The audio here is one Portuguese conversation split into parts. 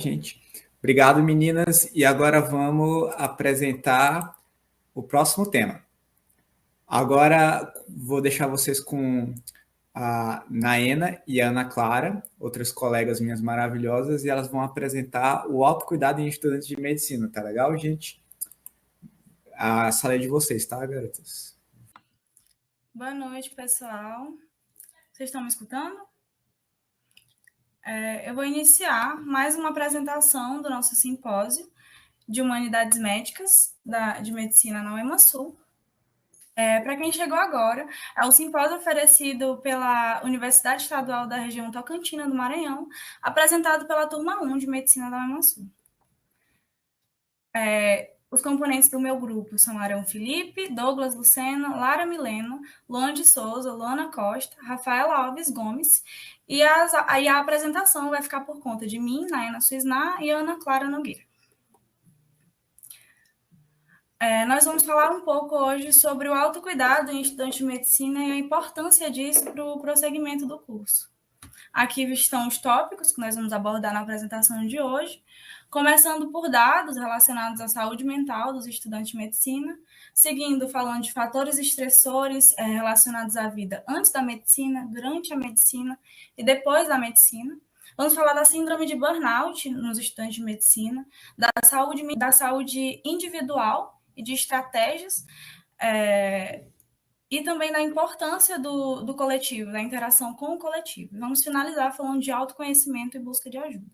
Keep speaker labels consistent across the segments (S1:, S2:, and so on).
S1: gente. Obrigado, meninas. E agora vamos apresentar o próximo tema. Agora vou deixar vocês com a Naena e a Ana Clara, outras colegas minhas maravilhosas, e elas vão apresentar o autocuidado em estudantes de medicina. Tá legal, gente? A sala é de vocês, tá, garotas?
S2: Boa noite, pessoal. Vocês estão me escutando? Eu vou iniciar mais uma apresentação do nosso simpósio de Humanidades Médicas de Medicina na UEMASul. Para quem chegou agora, é um simpósio oferecido pela Universidade Estadual da Região Tocantina do Maranhão, apresentado pela turma 1 de Medicina da UEMASul. Os componentes do meu grupo são Arão Felipe, Douglas Lucena, Lara Milena, Luan de Souza, Luana Costa, Rafaela Alves Gomes, e a apresentação vai ficar por conta de mim, Naena Suisná e Ana Clara Nogueira. Nós vamos falar um pouco hoje sobre o autocuidado em estudante de medicina e a importância disso para o prosseguimento do curso. Aqui estão os tópicos que nós vamos abordar na apresentação de hoje, começando por dados relacionados à saúde mental dos estudantes de medicina, seguindo falando de fatores estressores relacionados à vida antes da medicina, durante a medicina e depois da medicina. Vamos falar da síndrome de burnout nos estudantes de medicina, da saúde individual e de estratégias, e também da importância do coletivo, da interação com o coletivo. Vamos finalizar falando de autoconhecimento e busca de ajuda.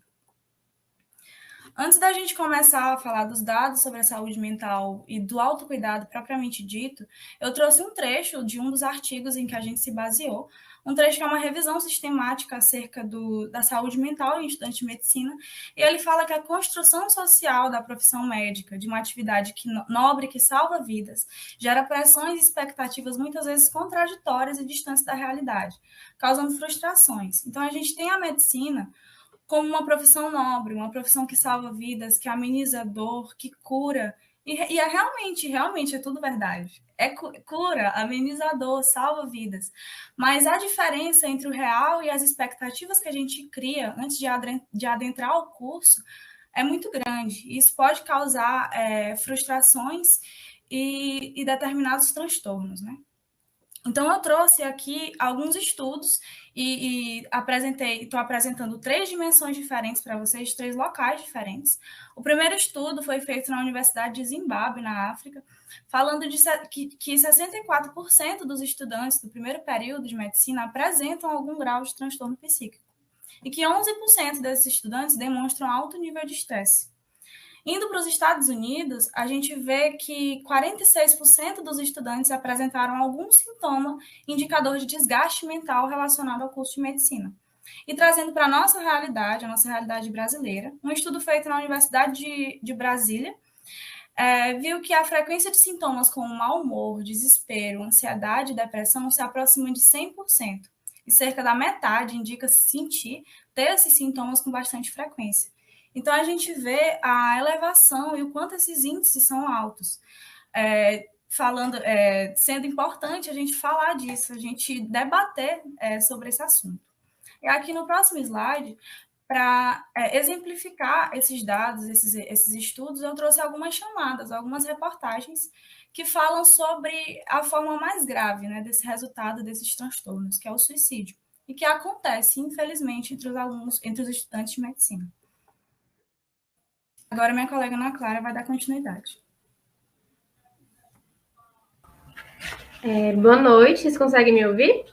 S2: Antes da gente começar a falar dos dados sobre a saúde mental e do autocuidado propriamente dito, eu trouxe um trecho de um dos artigos em que a gente se baseou, um trecho que é uma revisão sistemática acerca da saúde mental em estudantes de medicina, e ele fala que a construção social da profissão médica, de uma atividade nobre que salva vidas, gera pressões e expectativas muitas vezes contraditórias e distantes da realidade, causando frustrações. Então, a gente tem a medicina como uma profissão nobre, uma profissão que salva vidas, que ameniza a dor, que cura. E é realmente é tudo verdade. Cura, ameniza a dor, salva vidas. Mas a diferença entre o real e as expectativas que a gente cria antes de adentrar o curso é muito grande. Isso pode causar frustrações e determinados transtornos, né? Então, eu trouxe aqui alguns estudos e estou apresentando 3 dimensões diferentes para vocês, 3 locais diferentes. O primeiro estudo foi feito na Universidade de Zimbábue, na África, falando que 64% dos estudantes do primeiro período de medicina apresentam algum grau de transtorno psíquico e que 11% desses estudantes demonstram alto nível de estresse. Indo para os Estados Unidos, a gente vê que 46% dos estudantes apresentaram algum sintoma indicador de desgaste mental relacionado ao curso de medicina. E trazendo para a nossa realidade brasileira, um estudo feito na Universidade de Brasília viu que a frequência de sintomas como mau humor, desespero, ansiedade e depressão se aproximam de 100%. E cerca da metade indica ter esses sintomas com bastante frequência. Então, a gente vê a elevação e o quanto esses índices são altos. Sendo importante a gente falar disso, a gente debater sobre esse assunto. E aqui no próximo slide, para exemplificar esses dados, esses estudos, eu trouxe algumas chamadas, algumas reportagens que falam sobre a forma mais grave, né, desse resultado desses transtornos, que é o suicídio, e que acontece, infelizmente, entre os estudantes de medicina. Agora, minha colega Ana Clara vai dar continuidade.
S3: Boa noite, vocês conseguem me ouvir?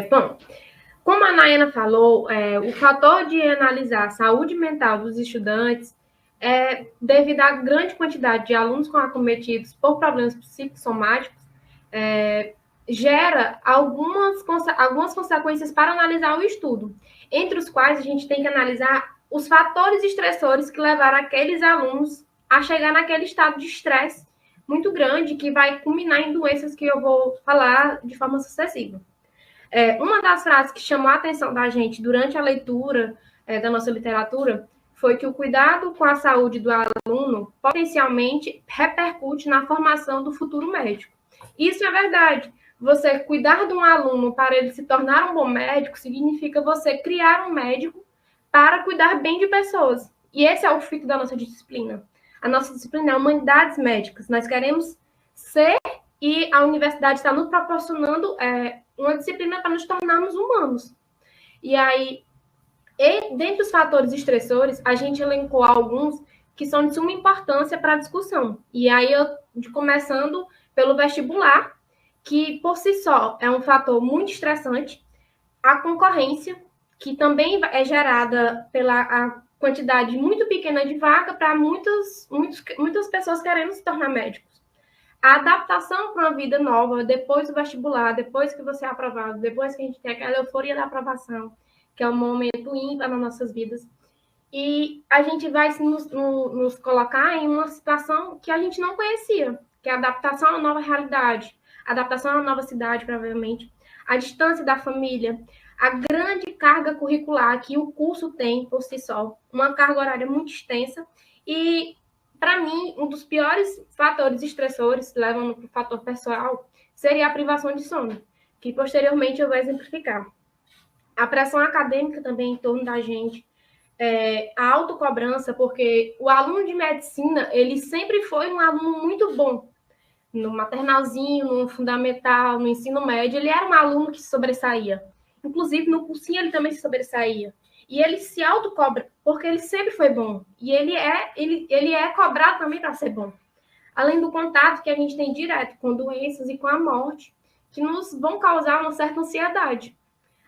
S3: Bom, como a Naena falou, o fator de analisar a saúde mental dos estudantes devido à grande quantidade de alunos acometidos por problemas psicossomáticos, gera algumas consequências para analisar o estudo, entre os quais a gente tem que analisar os fatores estressores que levaram aqueles alunos a chegar naquele estado de estresse muito grande, que vai culminar em doenças que eu vou falar de forma sucessiva. Uma das frases que chamou a atenção da gente durante a leitura da nossa literatura foi que o cuidado com a saúde do aluno potencialmente repercute na formação do futuro médico. Isso é verdade, Você cuidar de um aluno para ele se tornar um bom médico significa você criar um médico para cuidar bem de pessoas. E esse é o fito da nossa disciplina. A nossa disciplina é Humanidades Médicas. Nós queremos ser, e a universidade está nos proporcionando uma disciplina para nos tornarmos humanos. E aí, dentre os fatores estressores, a gente elencou alguns que são de suma importância para a discussão. E aí, começando pelo vestibular, que por si só é um fator muito estressante, a concorrência, que também é gerada pela a quantidade muito pequena de vaga para muitas pessoas querendo se tornar médicos. A adaptação para uma vida nova, depois do vestibular, depois que você é aprovado, depois que a gente tem aquela euforia da aprovação, que é um momento ímpar nas nossas vidas. E a gente vai nos colocar em uma situação que a gente não conhecia, que é a adaptação a uma nova realidade, a adaptação a uma nova cidade, provavelmente, a distância da família, a grande carga curricular que o curso tem por si só, uma carga horária muito extensa. E, para mim, um dos piores fatores estressores, levando para o fator pessoal, seria a privação de sono, que posteriormente eu vou exemplificar. A pressão acadêmica também em torno da gente, a autocobrança, porque o aluno de medicina, ele sempre foi um aluno muito bom. No maternalzinho, no fundamental, no ensino médio, ele era um aluno que se sobressaía. Inclusive, no cursinho, ele também se sobressaía. E ele se autocobra, porque ele sempre foi bom. E ele é cobrado também para ser bom. Além do contato que a gente tem direto com doenças e com a morte, que nos vão causar uma certa ansiedade.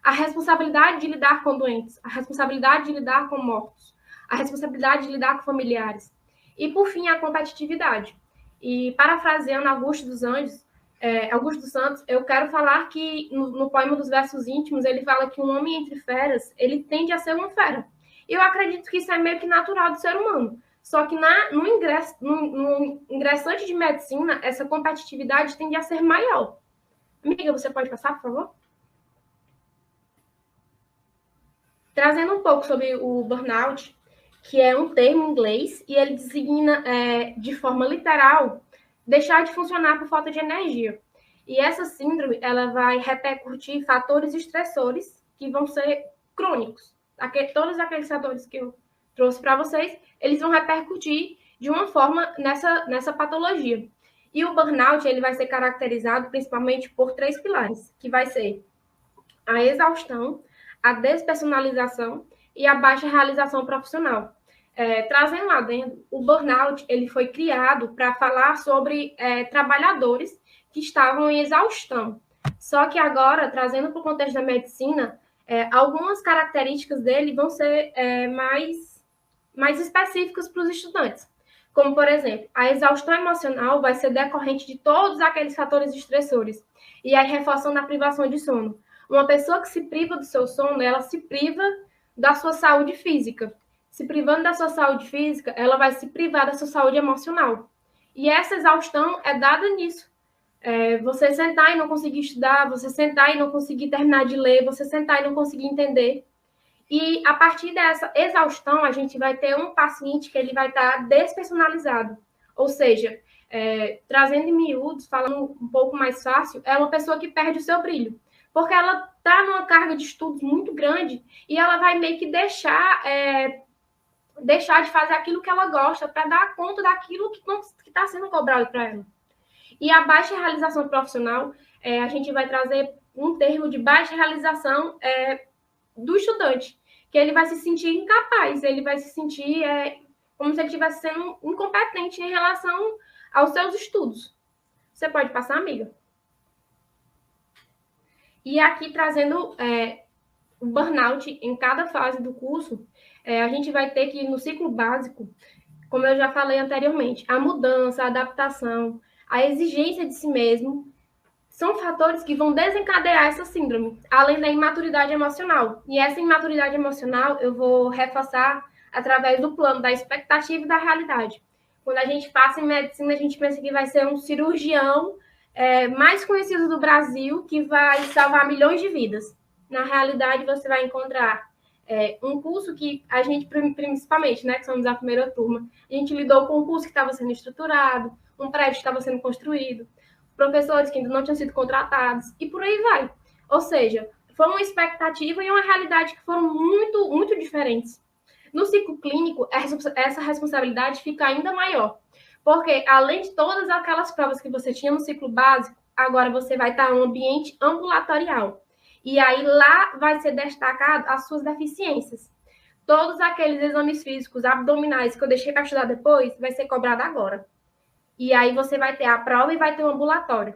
S3: A responsabilidade de lidar com doentes, a responsabilidade de lidar com mortos, a responsabilidade de lidar com familiares. E, por fim, a competitividade. E, parafraseando Augusto dos Santos, eu quero falar que, no poema dos Versos Íntimos, ele fala que um homem entre feras, ele tende a ser uma fera. E eu acredito que isso é meio que natural do ser humano. Só que no ingressante de medicina, essa competitividade tende a ser maior. Amiga, você pode passar, por favor? Trazendo um pouco sobre o burnout, que é um termo em inglês, e ele designa, de forma literal, deixar de funcionar por falta de energia. E essa síndrome, ela vai repercutir fatores estressores que vão ser crônicos. Todos aqueles fatores que eu trouxe para vocês, eles vão repercutir de uma forma nessa patologia. E o burnout, ele vai ser caracterizado principalmente por 3 pilares, que vai ser a exaustão, a despersonalização e a baixa realização profissional. Trazendo lá dentro, o burnout, ele foi criado para falar sobre trabalhadores que estavam em exaustão. Só que agora, trazendo para o contexto da medicina, algumas características dele vão ser mais específicas para os estudantes. Como, por exemplo, a exaustão emocional vai ser decorrente de todos aqueles fatores estressores. E aí, reforçando a privação de sono. Uma pessoa que se priva do seu sono, ela se priva da sua saúde física. Se privando da sua saúde física, ela vai se privar da sua saúde emocional. E essa exaustão é dada nisso. Você sentar e não conseguir estudar, você sentar e não conseguir terminar de ler, você sentar e não conseguir entender. E a partir dessa exaustão, a gente vai ter um paciente que ele vai estar despersonalizado. Ou seja, trazendo em miúdos, falando um pouco mais fácil, é uma pessoa que perde o seu brilho. Porque ela está numa carga de estudos muito grande e ela vai meio que deixar de fazer aquilo que ela gosta para dar conta daquilo que está sendo cobrado para ela. E a baixa realização profissional, a gente vai trazer um termo de baixa realização do estudante, que ele vai se sentir incapaz, ele vai se sentir como se ele estivesse sendo incompetente em relação aos seus estudos. Você pode passar, amiga? E aqui, trazendo o burnout em cada fase do curso, a gente vai ter que, no ciclo básico, como eu já falei anteriormente, a mudança, a adaptação, a exigência de si mesmo, são fatores que vão desencadear essa síndrome, além da imaturidade emocional. E essa imaturidade emocional eu vou reforçar através do plano da expectativa e da realidade. Quando a gente passa em medicina, a gente pensa que vai ser um cirurgião mais conhecido do Brasil, que vai salvar milhões de vidas. Na realidade, você vai encontrar um curso que a gente, principalmente, né, que somos a primeira turma, a gente lidou com um curso que estava sendo estruturado, um prédio que estava sendo construído, professores que ainda não tinham sido contratados, e por aí vai. Ou seja, foi uma expectativa e uma realidade que foram muito, muito diferentes. No ciclo clínico, essa responsabilidade fica ainda maior, porque além de todas aquelas provas que você tinha no ciclo básico, agora você vai estar em um ambiente ambulatorial. E aí lá vai ser destacado as suas deficiências. Todos aqueles exames físicos abdominais que eu deixei para estudar depois, vai ser cobrado agora. E aí você vai ter a prova e vai ter um ambulatório.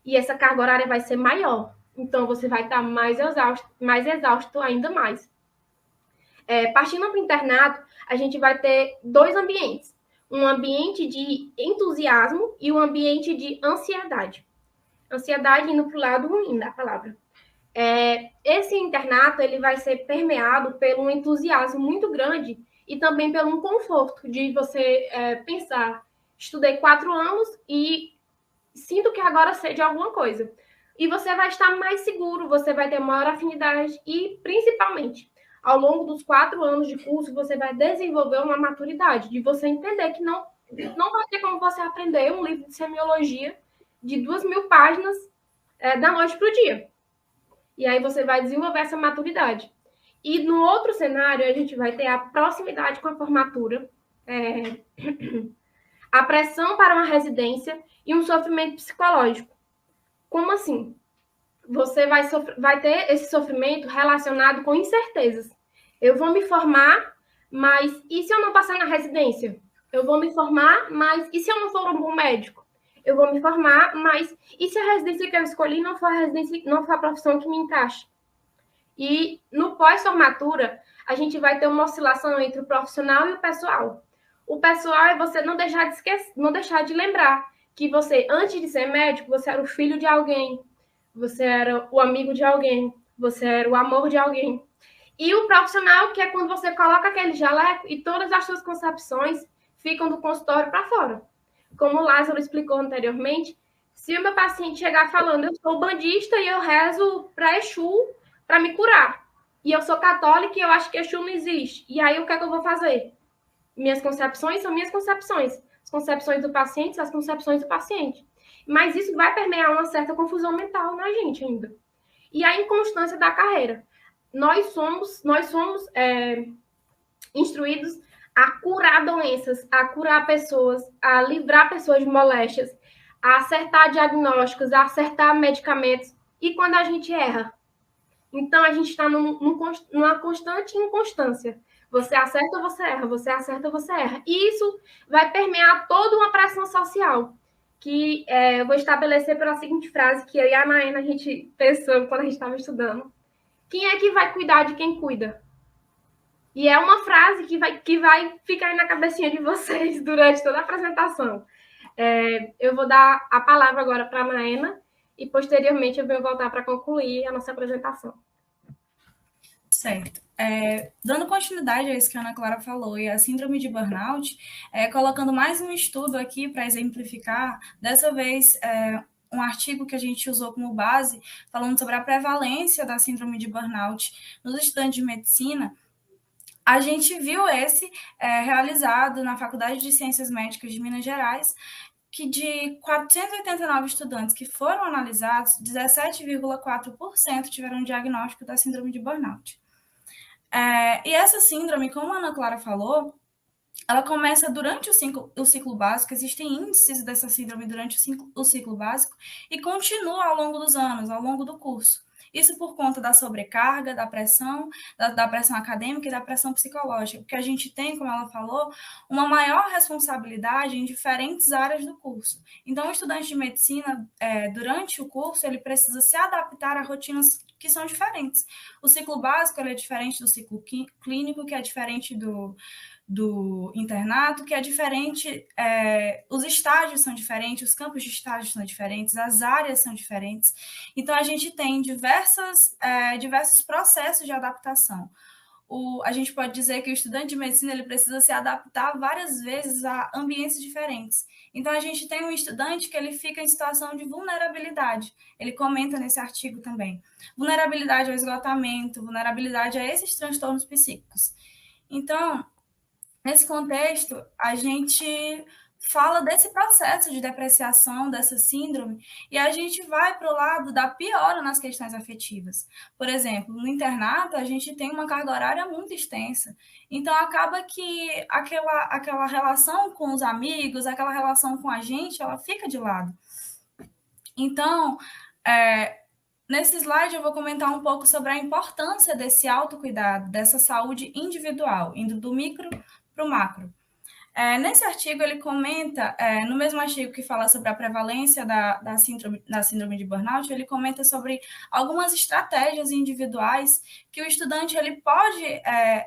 S3: E essa carga horária vai ser maior. Então, você vai estar mais exausto ainda mais. Partindo para o internato, a gente vai ter 2 ambientes. Um ambiente de entusiasmo e um ambiente de ansiedade. Ansiedade indo para o lado ruim da palavra. Esse internato ele vai ser permeado pelo um entusiasmo muito grande e também pelo um conforto de você pensar, estudei 4 anos e sinto que agora sei de alguma coisa. E você vai estar mais seguro, você vai ter maior afinidade e, principalmente, ao longo dos 4 anos de curso, você vai desenvolver uma maturidade de você entender que não vai ter como você aprender um livro de semiologia de 2.000 páginas da noite para o dia. E aí você vai desenvolver essa maturidade. E no outro cenário, a gente vai ter a proximidade com a formatura, a pressão para uma residência e um sofrimento psicológico. Como assim? Você vai ter esse sofrimento relacionado com incertezas. Eu vou me formar, mas e se eu não passar na residência? Eu vou me formar, mas e se eu não for um bom médico? Eu vou me formar, mas e se a residência que eu escolhi não for a profissão que me encaixa? E no pós-formatura, a gente vai ter uma oscilação entre o profissional e o pessoal. O pessoal é você não deixar de lembrar que você, antes de ser médico, você era o filho de alguém, você era o amigo de alguém, você era o amor de alguém. E o profissional, que é quando você coloca aquele jaleco e todas as suas concepções ficam do consultório para fora. Como o Lázaro explicou anteriormente, se o meu paciente chegar falando, eu sou bandista e eu rezo para Exu para me curar, e eu sou católica e eu acho que Exu não existe, e aí o que é que eu vou fazer? Minhas concepções são minhas concepções. As concepções do paciente são as concepções do paciente. Mas isso vai permear uma certa confusão mental na gente ainda. E a inconstância da carreira. Nós somos instruídos a curar doenças, a curar pessoas, a livrar pessoas de moléstias, a acertar diagnósticos, a acertar medicamentos. E quando a gente erra? Então, a gente está numa constante inconstância. Você acerta ou você erra, você acerta ou você erra. E isso vai permear toda uma pressão social, que eu vou estabelecer pela seguinte frase, que eu e a Naena a gente pensou quando a gente estava estudando. Quem é que vai cuidar de quem cuida? E é uma frase que vai ficar aí na cabecinha de vocês durante toda a apresentação. Eu vou dar a palavra agora para a Naena e, posteriormente, eu venho voltar para concluir a nossa apresentação.
S2: Certo. Dando continuidade a isso que a Ana Clara falou, e a síndrome de burnout, colocando mais um estudo aqui para exemplificar, dessa vez um artigo que a gente usou como base, falando sobre a prevalência da síndrome de burnout nos estudantes de medicina. A gente viu esse realizado na Faculdade de Ciências Médicas de Minas Gerais, que de 489 estudantes que foram analisados, 17,4% tiveram um diagnóstico da síndrome de burnout. E essa síndrome, como a Ana Clara falou, ela começa durante o ciclo básico, existem índices dessa síndrome durante o ciclo básico e continua ao longo dos anos, ao longo do curso. Isso por conta da sobrecarga, da pressão acadêmica e da pressão psicológica, porque a gente tem, como ela falou, uma maior responsabilidade em diferentes áreas do curso. Então, o estudante de medicina, durante o curso, ele precisa se adaptar a rotinas que são diferentes. O ciclo básico ele é diferente do ciclo clínico, que é diferente do internato, que é diferente, os estágios são diferentes, os campos de estágio são diferentes, as áreas são diferentes. Então, a gente tem diversos processos de adaptação. A gente pode dizer que o estudante de medicina ele precisa se adaptar várias vezes a ambientes diferentes. Então, a gente tem um estudante que ele fica em situação de vulnerabilidade. Ele comenta nesse artigo também. Vulnerabilidade ao esgotamento, vulnerabilidade a esses transtornos psíquicos. Então, nesse contexto, a gente fala desse processo de depreciação, dessa síndrome, e a gente vai para o lado da piora nas questões afetivas. Por exemplo, no internato, a gente tem uma carga horária muito extensa, então acaba que aquela relação com os amigos, aquela relação com a gente, ela fica de lado. Então, nesse slide eu vou comentar um pouco sobre a importância desse autocuidado, dessa saúde individual, indo do micro para o macro. Nesse artigo, ele comenta, no mesmo artigo que fala sobre a prevalência da síndrome de burnout, ele comenta sobre algumas estratégias individuais que o estudante ele pode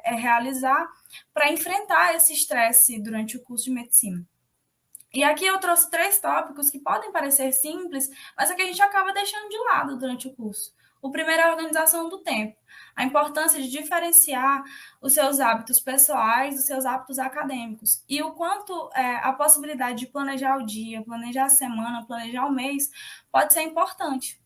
S2: realizar para enfrentar esse estresse durante o curso de medicina. E aqui eu trouxe 3 tópicos que podem parecer simples, mas é que a gente acaba deixando de lado durante o curso. O primeiro é a organização do tempo, a importância de diferenciar os seus hábitos pessoais dos seus hábitos acadêmicos e o quanto a possibilidade de planejar o dia, planejar a semana, planejar o mês pode ser importante.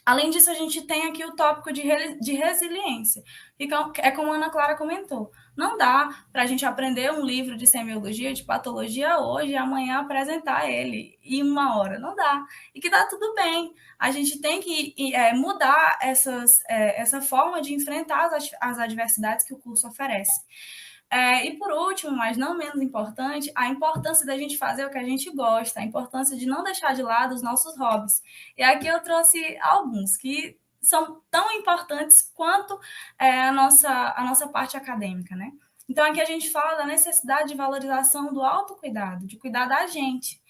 S2: Além disso, a gente tem aqui o tópico de resiliência, que é como a Ana Clara comentou. Não dá para a gente aprender um livro de semiologia, de patologia hoje e amanhã apresentar ele em 1 hora. Não dá. E que dá tudo bem. A gente tem que mudar essa forma de enfrentar as adversidades que o curso oferece. E por último, mas não menos importante, a importância da gente fazer o que a gente gosta, a importância de não deixar de lado os nossos hobbies. E aqui eu trouxe alguns que são tão importantes quanto a nossa parte acadêmica, né? Então aqui a gente fala da necessidade de valorização do autocuidado, de cuidar da gente.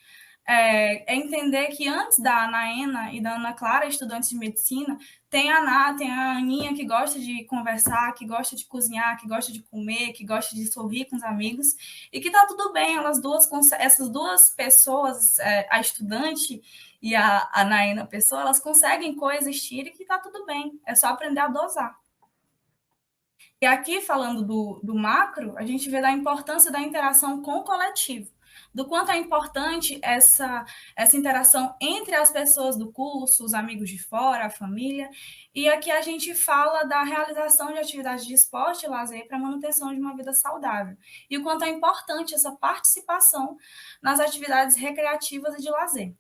S2: Entender que antes da Naena e da Ana Clara, estudantes de medicina, tem a Aninha que gosta de conversar, que gosta de cozinhar, que gosta de comer, que gosta de sorrir com os amigos, e que tá tudo bem, essas duas pessoas, a estudante e a Naena pessoa, elas conseguem coexistir e que tá tudo bem, é só aprender a dosar. E aqui, falando do macro, a gente vê da importância da interação com o coletivo, do quanto é importante essa interação entre as pessoas do curso, os amigos de fora, a família. E aqui a gente fala da realização de atividades de esporte e lazer para a manutenção de uma vida saudável. E o quanto é importante essa participação nas atividades recreativas e de lazer.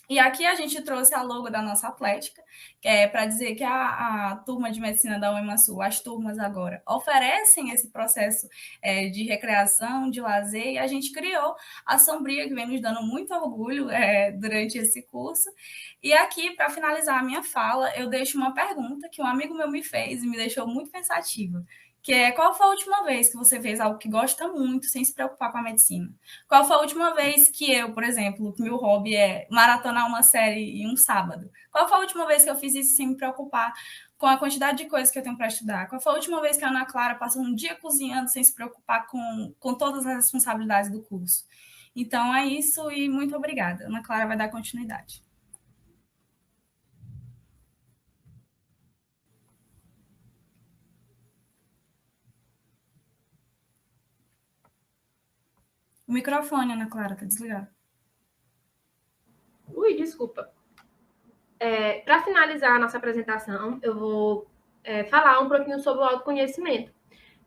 S2: E aqui a gente trouxe a logo da nossa atlética, que é para dizer que a turma de medicina da UEMASul, as turmas agora, oferecem esse processo de recreação, de lazer, e a gente criou a Sombria, que vem nos dando muito orgulho durante esse curso. E aqui, para finalizar a minha fala, eu deixo uma pergunta que um amigo meu me fez e me deixou muito pensativa, que é: qual foi a última vez que você fez algo que gosta muito sem se preocupar com a medicina? Qual foi a última vez que eu, por exemplo, que meu hobby é maratonar uma série em um sábado? Qual foi a última vez que eu fiz isso sem me preocupar com a quantidade de coisas que eu tenho para estudar? Qual foi a última vez que a Ana Clara passou um dia cozinhando sem se preocupar com todas as responsabilidades do curso? Então é isso e muito obrigada. A Ana Clara vai dar continuidade. O microfone, Ana Clara, está desligado.
S3: Ui, desculpa. Para finalizar a nossa apresentação, eu vou falar um pouquinho sobre o autoconhecimento,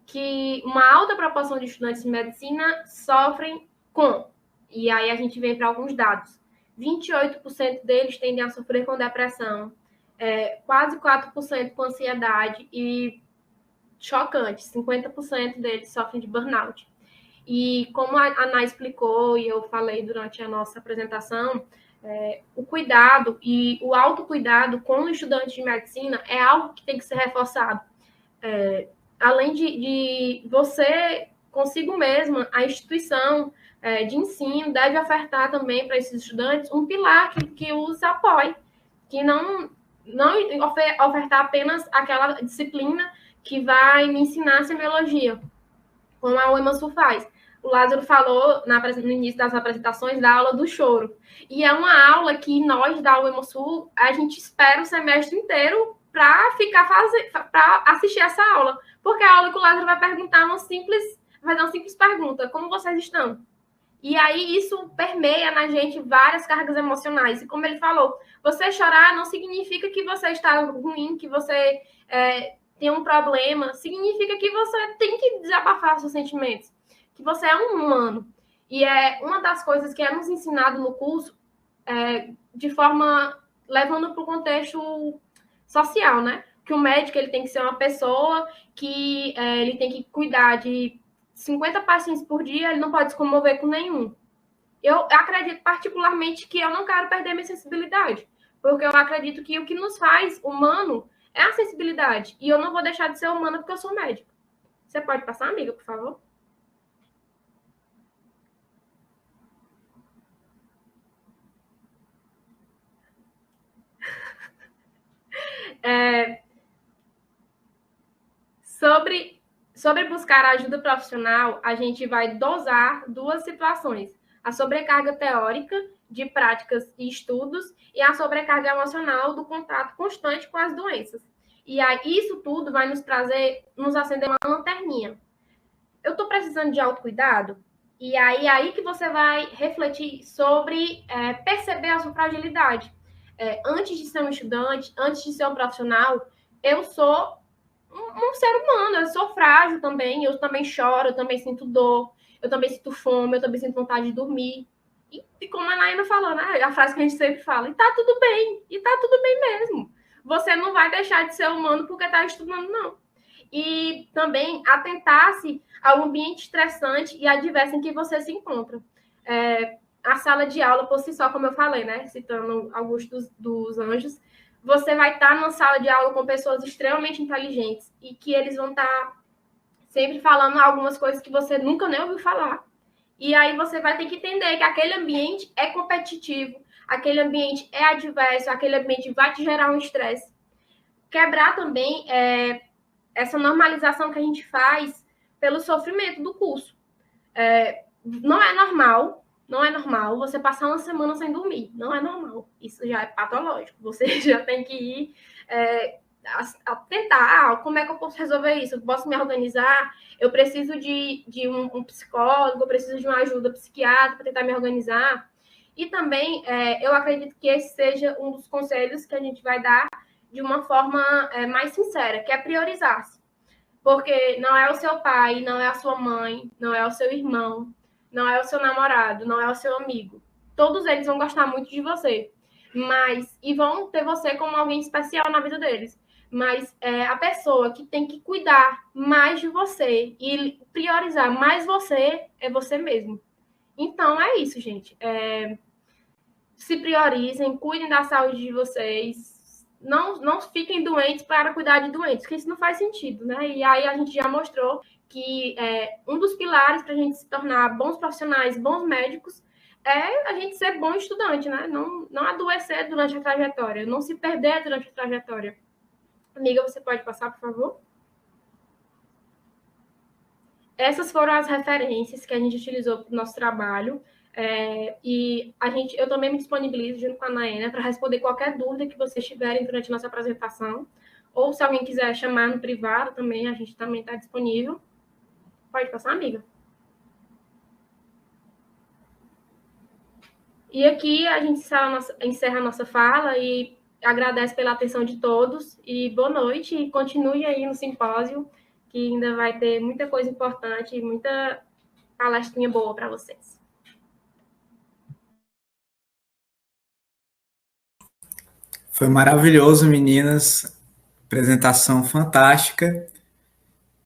S3: que uma alta proporção de estudantes de medicina sofrem com, e aí a gente vem para alguns dados. 28% deles tendem a sofrer com depressão, quase 4% com ansiedade e, chocante, 50% deles sofrem de burnout. E como a Ana explicou e eu falei durante a nossa apresentação, o cuidado e o autocuidado com o estudante de medicina é algo que tem que ser reforçado. Além de você, consigo mesma, a instituição de ensino deve ofertar também para esses estudantes um pilar que os apoie, que não ofertar apenas aquela disciplina que vai me ensinar semiologia, como a UEMASul faz. O Lázaro falou no início das apresentações da aula do choro. E é uma aula que nós da UEMASul, a gente espera o semestre inteiro para assistir essa aula. Porque a aula que o Lázaro vai perguntar vai dar uma simples pergunta: como vocês estão? E aí isso permeia na gente várias cargas emocionais. E como ele falou, você chorar não significa que você está ruim, que você tem um problema. Significa que você tem que desabafar seus sentimentos, que você é um humano. E é uma das coisas que é nos ensinado no curso, de forma levando para o contexto social, né? Que o médico ele tem que ser uma pessoa que ele tem que cuidar de 50 pacientes por dia, ele não pode se comover com nenhum. Eu acredito particularmente que eu não quero perder minha sensibilidade, porque eu acredito que o que nos faz humano é a sensibilidade. E eu não vou deixar de ser humana porque eu sou médico. Você pode passar, amiga, por favor? Sobre buscar ajuda profissional, a gente vai dosar duas situações: a sobrecarga teórica de práticas e estudos e a sobrecarga emocional do contato constante com as doenças. E aí, isso tudo vai nos acender uma lanterninha. Eu estou precisando de autocuidado? E aí que você vai refletir sobre perceber a sua fragilidade. Antes de ser um estudante, antes de ser um profissional, eu sou um ser humano, eu sou frágil também, eu também choro, eu também sinto dor, eu também sinto fome, eu também sinto vontade de dormir. E como a Naina falou, né? A frase que a gente sempre fala, e tá tudo bem, mesmo. Você não vai deixar de ser humano porque tá estudando, não. E também atentar-se ao ambiente estressante e adverso em que você se encontra. A sala de aula, por si só, como eu falei, né? Citando Augusto dos Anjos, você vai estar numa sala de aula com pessoas extremamente inteligentes e que eles vão estar sempre falando algumas coisas que você nunca nem ouviu falar. E aí você vai ter que entender que aquele ambiente é competitivo, aquele ambiente é adverso, aquele ambiente vai te gerar um estresse. Quebrar também essa normalização que a gente faz pelo sofrimento do curso. Não é normal você passar uma semana sem dormir. Não é normal. Isso já é patológico. Você já tem que ir a tentar. Como é que eu posso resolver isso? Eu posso me organizar? Eu preciso de um psicólogo, eu preciso de uma ajuda psiquiátrica para tentar me organizar. E também, eu acredito que esse seja um dos conselhos que a gente vai dar de uma forma mais sincera, que é priorizar-se. Porque não é o seu pai, não é a sua mãe, não é o seu irmão, não é o seu namorado, não é o seu amigo. Todos eles vão gostar muito de você, e vão ter você como alguém especial na vida deles. Mas a pessoa que tem que cuidar mais de você e priorizar mais você é você mesmo. Então é isso, gente. Se priorizem, cuidem da saúde de vocês. Não fiquem doentes para cuidar de doentes, porque isso não faz sentido, né? E aí a gente já mostrou que um dos pilares para a gente se tornar bons profissionais, bons médicos, é a gente ser bom estudante, né? Não adoecer durante a trajetória, não se perder durante a trajetória. Amiga, você pode passar, por favor? Essas foram as referências que a gente utilizou para o nosso trabalho. E eu também me disponibilizo junto com a Naena para responder qualquer dúvida que vocês tiverem durante a nossa apresentação. Ou se alguém quiser chamar no privado também, a gente também está disponível. Pode passar, amiga? E aqui a gente encerra a nossa fala e agradece pela atenção de todos. E boa noite e continue aí no simpósio, que ainda vai ter muita coisa importante e muita palestrinha boa para vocês.
S1: Foi maravilhoso, meninas. Apresentação fantástica.